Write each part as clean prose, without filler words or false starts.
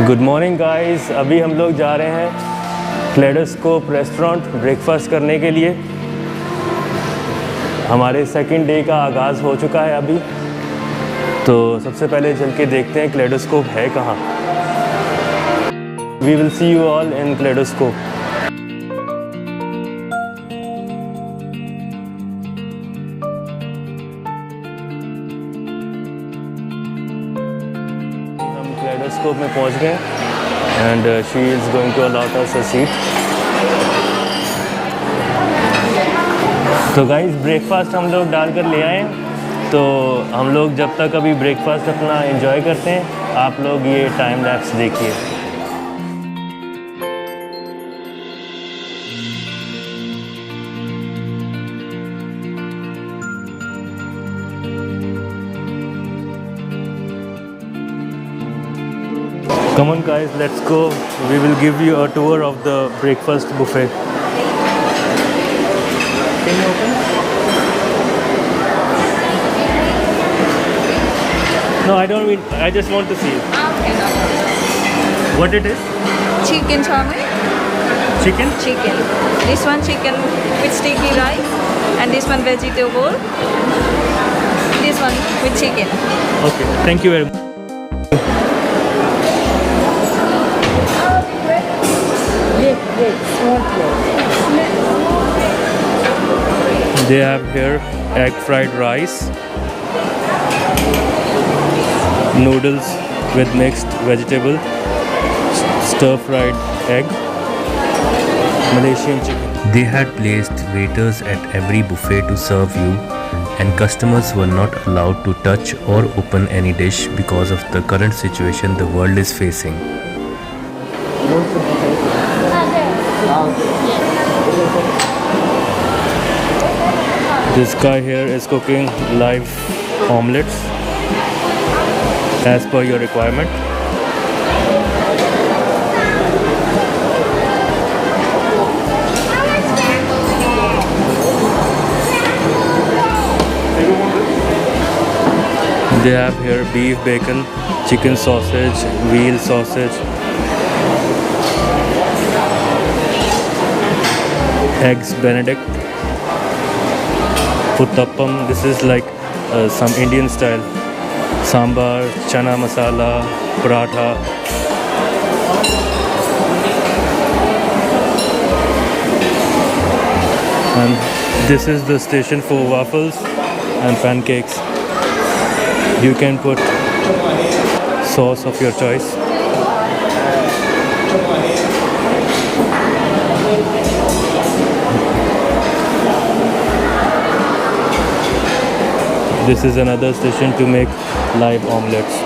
Good morning guys. अभी हम लोग जा रहे हैं क्लेडोस्कोप रेस्टोरेंट ब्रेकफास्ट करने के लिए। हमारे सेकंड डे का आगाज़ हो चुका है अभी। तो सबसे पहले चल के देखते हैं क्लेडोस्कोप है कहाँ। We will see you all in kaleidoscope. Kaleidoscope में पहुंच गए and she is going to allot us a seat. तो गाइस ब्रेकफास्ट हम लोग डाल कर ले आए। तो हम लोग जब तक अभी ब्रेकफास्ट अपना एंजॉय करते हैं, आप लोग ये टाइम लैप्स देखिए। Come on guys, let's go. We will give you a tour of the breakfast buffet. Can you open? No, I don't mean, I just want to see it. Okay, no problem. What it is? Chicken chow-mein. Chicken? Chicken. This one chicken with sticky rice, and this one vegetable. This one with chicken. Okay, thank you very much. They have here egg fried rice, noodles with mixed vegetable, stir fried egg, Malaysian chicken. They had placed waiters at every buffet to serve you, and customers were not allowed to touch or open any dish because of the current situation the world is facing. This guy here is cooking live omelets as per your requirement. They have here beef bacon, chicken sausage, veal sausage, eggs Benedict, uttappam. This is like some Indian style. Sambar, chana masala, paratha. And this is the station for waffles and pancakes. You can put sauce of your choice. This is another station to make live omelets.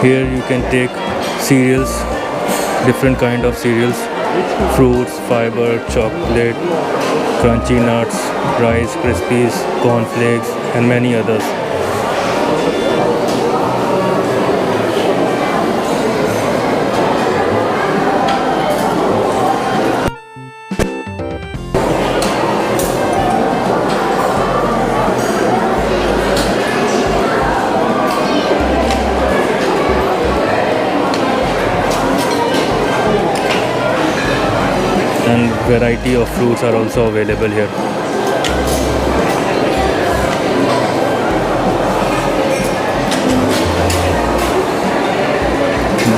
Here you can take cereals, different kind of cereals, fruits, fiber, chocolate, crunchy nuts, Rice Krispies, cornflakes and many others. And variety of fruits are also available here.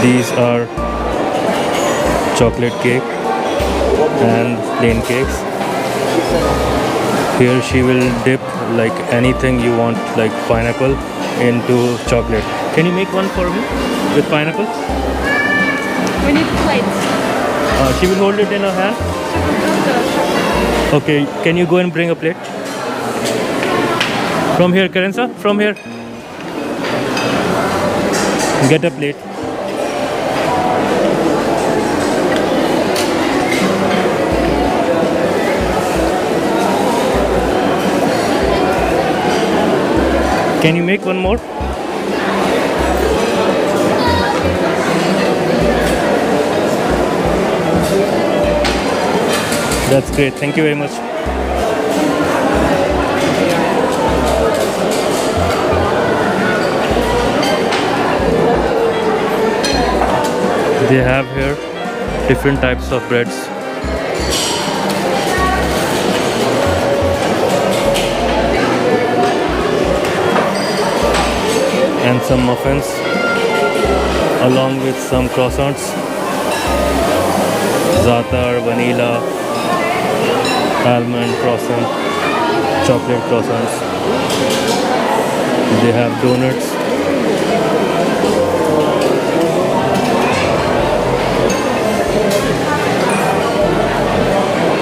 These are chocolate cake and plain cakes. Here she will dip like anything you want, like pineapple into chocolate. Can you make one for me with pineapple? We need plates. She will hold it in her hand. Okay, can you go and bring a plate? From here, Karensa, from here. Get a plate. Can you make one more? That's great. Thank you very much. They have here different types of breads. And some muffins along with some croissants. Za'atar, vanilla, almond croissant, chocolate croissants. They have donuts.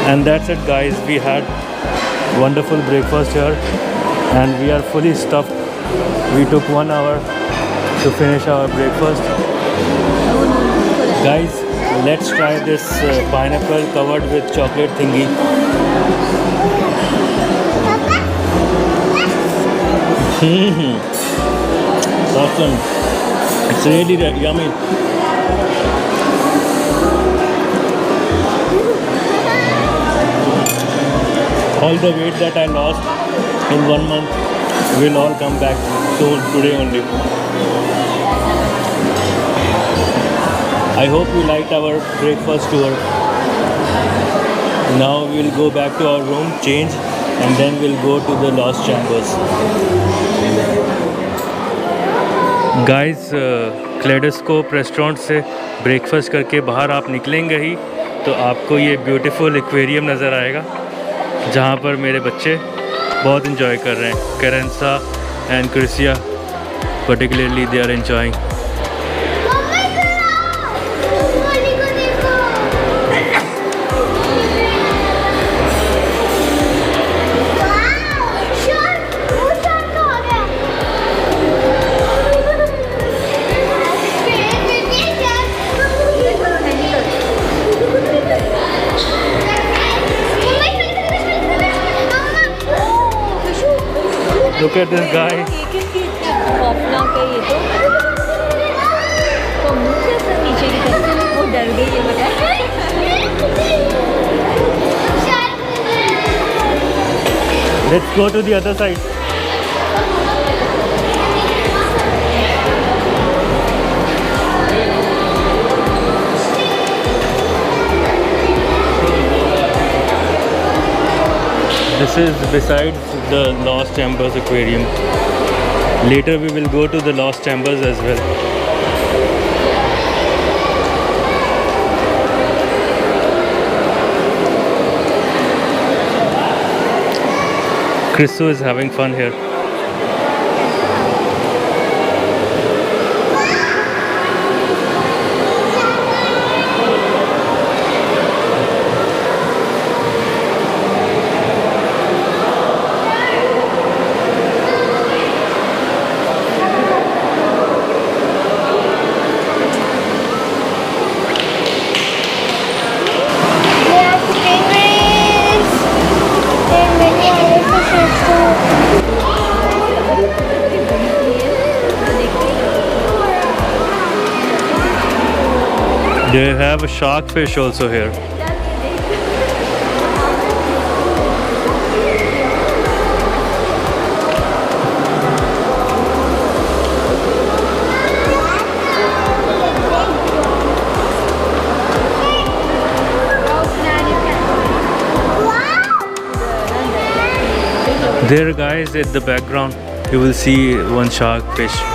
And that's it, guys. We had wonderful breakfast here and we are fully stuffed. We took 1 hour to finish our breakfast. Guys, let's try this pineapple covered with chocolate thingy. Awesome. It's really yummy. All the weight that I lost in 1 month will all come back soon, today only. I hope you liked our breakfast tour. Now we'll go back to our room, change, and then we'll go to the Lost Chambers. Guys, kaleidoscope restaurant से breakfast करके बाहर आप निकलेंगे ही तो आपको ये beautiful aquarium नज़र आएगा जहाँ पर मेरे बच्चे बहुत इंजॉय कर रहे हैं. Karensa and Krisia particularly they are enjoying. Look at this guy. खौफनाक है ये तो मुँह से सब नीचे की तरफ वो डर गई है बेटा. Let's go to the other side. This is besides the Lost Chambers aquarium. Later we will go to the Lost Chambers as well. Christo is having fun here. They have a shark fish also here. There, guys, at the background you will see one shark fish.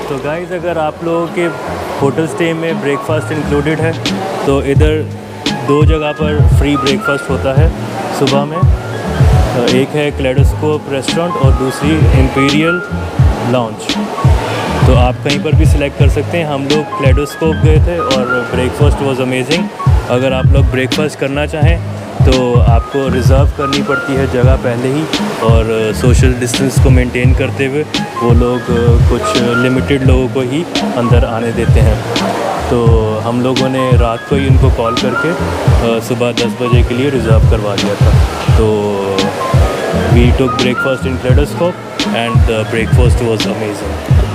तो guys, अगर आप लोगों के hotel stay में breakfast included है तो इधर 2 जगह पर फ्री ब्रेकफास्ट होता है सुबह में. एक है क्लेडोस्कोप रेस्टोरेंट और दूसरी इंपीरियल लॉन्च. तो आप कहीं पर भी सिलेक्ट कर सकते हैं. हम लोग क्लेडोस्कोप गए थे और ब्रेकफास्ट वाज अमेजिंग. अगर आप लोग ब्रेकफास्ट करना चाहें तो आपको रिज़र्व करनी पड़ती है जगह पहले ही, और सोशल डिस्टेंस को मेंटेन करते हुए वो लोग कुछ लिमिटेड लोगों को ही अंदर आने देते हैं। तो हम लोगों ने रात को ही उनको कॉल करके सुबह 10 बजे के लिए रिज़र्व करवा दिया था। तो we took breakfast in kaleidoscope and the breakfast was amazing.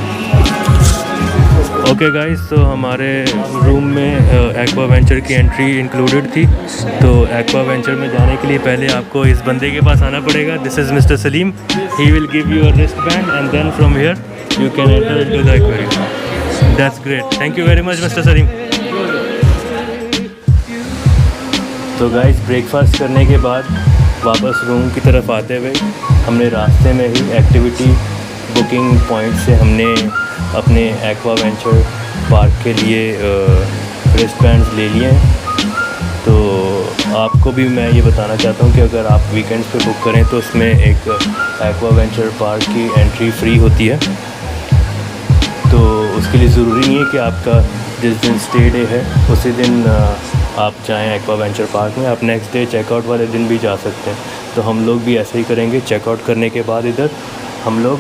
Okay guys, तो हमारे रूम में एक्वा वेंचर की एंट्री इंक्लूडेड थी। तो एक्वा वेंचर में जाने के लिए पहले आपको इस बंदे के पास आना पड़ेगा। This is mister Salim. He will give you a wrist band and then from here you can enter into the aquarium. That's great, thank you very much mister Salim. तो गाइस, ब्रेकफास्ट करने के बाद वापस रूम की तरफ आते हुए हमने रास्ते में ही एक्टिविटी बुकिंग पॉइंट से हमने अपने एक्वा वेंचर पार्क के लिए रिस्ट बैंड्स ले लिए हैं। तो आपको भी मैं ये बताना चाहता हूँ कि अगर आप वीकेंड्स पे बुक करें तो उसमें एक एक्वा वेंचर पार्क की एंट्री फ्री होती है। तो उसके लिए ज़रूरी नहीं है कि आपका जिस दिन स्टे डे है उसी दिन आप जाएं एक्वा वेंचर पार्क में। आप नेक्स्ट डे चेकआउट वाले दिन भी जा सकते हैं। तो हम लोग भी ऐसे ही करेंगे। चेकआउट करने के बाद इधर हम लोग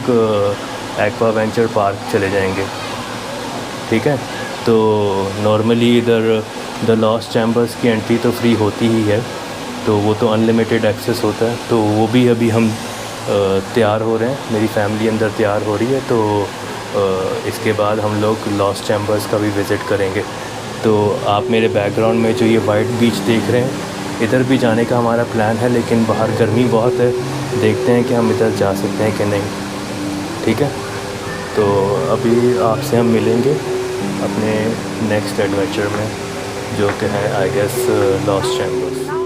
एक्वा वेंचर पार्क चले जाएंगे, ठीक है। तो नॉर्मली इधर द लॉस्ट चैम्बर्स की एंट्री तो फ्री होती ही है, तो वो तो अनलिमिटेड एक्सेस होता है। तो वो भी अभी हम तैयार हो रहे हैं, मेरी फैमिली अंदर तैयार हो रही है। तो इसके बाद हम लोग लॉस्ट चैम्बर्स का भी विज़िट करेंगे। तो आप मेरे बैकग्राउंड में जो ये वाइट बीच देख रहे हैं, इधर भी जाने का हमारा प्लान है, लेकिन बाहर गर्मी बहुत है। देखते हैं कि हम इधर जा सकते हैं कि नहीं, ठीक है। तो अभी आपसे हम मिलेंगे अपने नेक्स्ट एडवेंचर में, जो कि है आई गेस लॉस्ट चैम्बर्स।